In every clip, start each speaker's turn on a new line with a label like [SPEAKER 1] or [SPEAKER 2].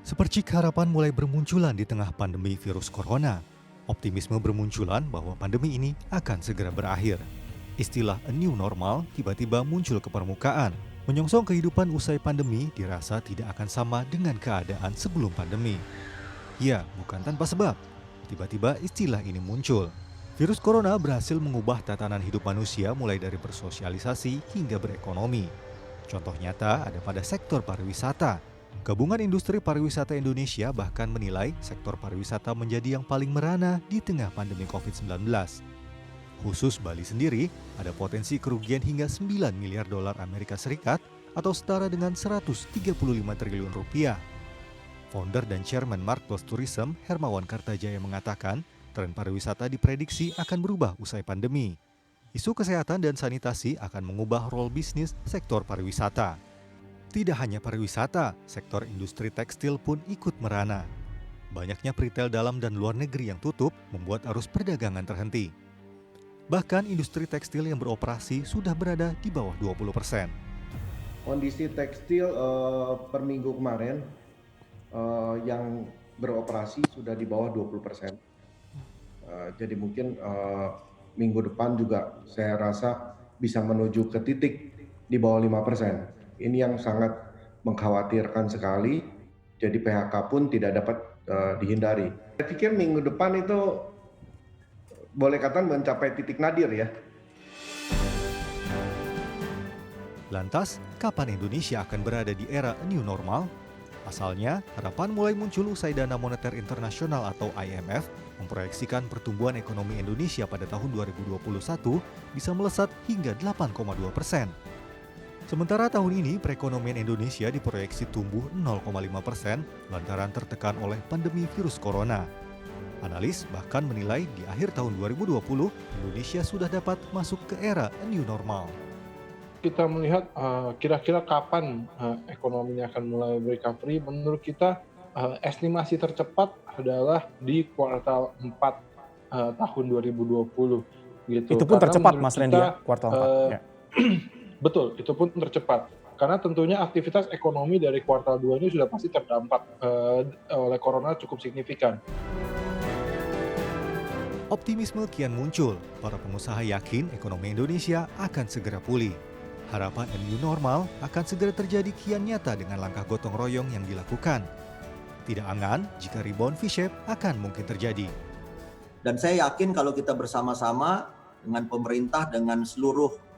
[SPEAKER 1] Sepercik harapan mulai bermunculan di tengah pandemi virus corona. Optimisme bermunculan bahwa pandemi ini akan segera berakhir. Istilah a new normal tiba-tiba muncul ke permukaan. Menyongsong kehidupan usai pandemi dirasa tidak akan sama dengan keadaan sebelum pandemi. Ya, bukan tanpa sebab. Tiba-tiba istilah ini muncul. Virus corona berhasil mengubah tatanan hidup manusia mulai dari bersosialisasi hingga berekonomi. Contoh nyata ada pada sektor pariwisata. Gabungan Industri Pariwisata Indonesia bahkan menilai sektor pariwisata menjadi yang paling merana di tengah pandemi COVID-19. Khusus Bali sendiri, ada potensi kerugian hingga 9 miliar dolar Amerika Serikat atau setara dengan 135 triliun rupiah. Founder dan Chairman Mark Plus Tourism, Hermawan Kartajaya mengatakan, tren pariwisata diprediksi akan berubah usai pandemi. Isu kesehatan dan sanitasi akan mengubah role bisnis sektor pariwisata. Tidak hanya pariwisata, sektor industri tekstil pun ikut merana. Banyaknya retail dalam dan luar negeri yang tutup membuat arus perdagangan terhenti. Bahkan industri tekstil yang beroperasi sudah berada di bawah 20%.
[SPEAKER 2] Kondisi tekstil per minggu kemarin yang beroperasi sudah di bawah 20%. Jadi mungkin minggu depan juga saya rasa bisa menuju ke titik di bawah 5%. Ini yang sangat mengkhawatirkan sekali, jadi PHK pun tidak dapat dihindari. Saya pikir minggu depan itu boleh katakan mencapai titik nadir ya.
[SPEAKER 1] Lantas, kapan Indonesia akan berada di era new normal? Pasalnya, harapan mulai muncul usai Dana Moneter Internasional atau IMF memproyeksikan pertumbuhan ekonomi Indonesia pada tahun 2021 bisa melesat hingga 8,2%. Sementara tahun ini perekonomian Indonesia diproyeksi tumbuh 0,5% lantaran tertekan oleh pandemi virus corona. Analis bahkan menilai di akhir tahun 2020, Indonesia sudah dapat masuk ke era new normal.
[SPEAKER 3] Kita melihat kira-kira kapan ekonominya akan mulai recovery, menurut kita estimasi tercepat adalah di kuartal 4 tahun 2020. Gitu.
[SPEAKER 4] Itu pun
[SPEAKER 3] karena
[SPEAKER 4] tercepat Mas Randy ya, kuartal 4. Ya.
[SPEAKER 3] Betul, itu pun tercepat. Karena tentunya aktivitas ekonomi dari kuartal 2 ini sudah pasti terdampak oleh corona cukup signifikan.
[SPEAKER 1] Optimisme kian muncul. Para pengusaha yakin ekonomi Indonesia akan segera pulih. Harapan new normal akan segera terjadi kian nyata dengan langkah gotong royong yang dilakukan. Tidak angan jika rebound V-shape akan mungkin terjadi.
[SPEAKER 5] Dan saya yakin kalau kita bersama-sama dengan pemerintah, dengan seluruh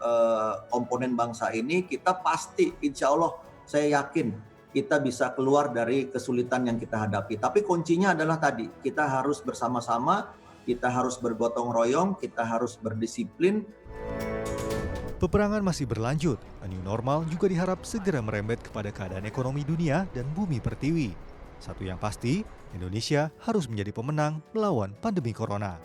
[SPEAKER 5] komponen bangsa ini, kita pasti, insya Allah, saya yakin kita bisa keluar dari kesulitan yang kita hadapi. Tapi kuncinya adalah tadi, kita harus bersama-sama, kita harus bergotong royong, kita harus berdisiplin.
[SPEAKER 1] Peperangan masih berlanjut. A new normal juga diharap segera merembet kepada keadaan ekonomi dunia dan bumi pertiwi. Satu yang pasti, Indonesia harus menjadi pemenang melawan pandemi corona.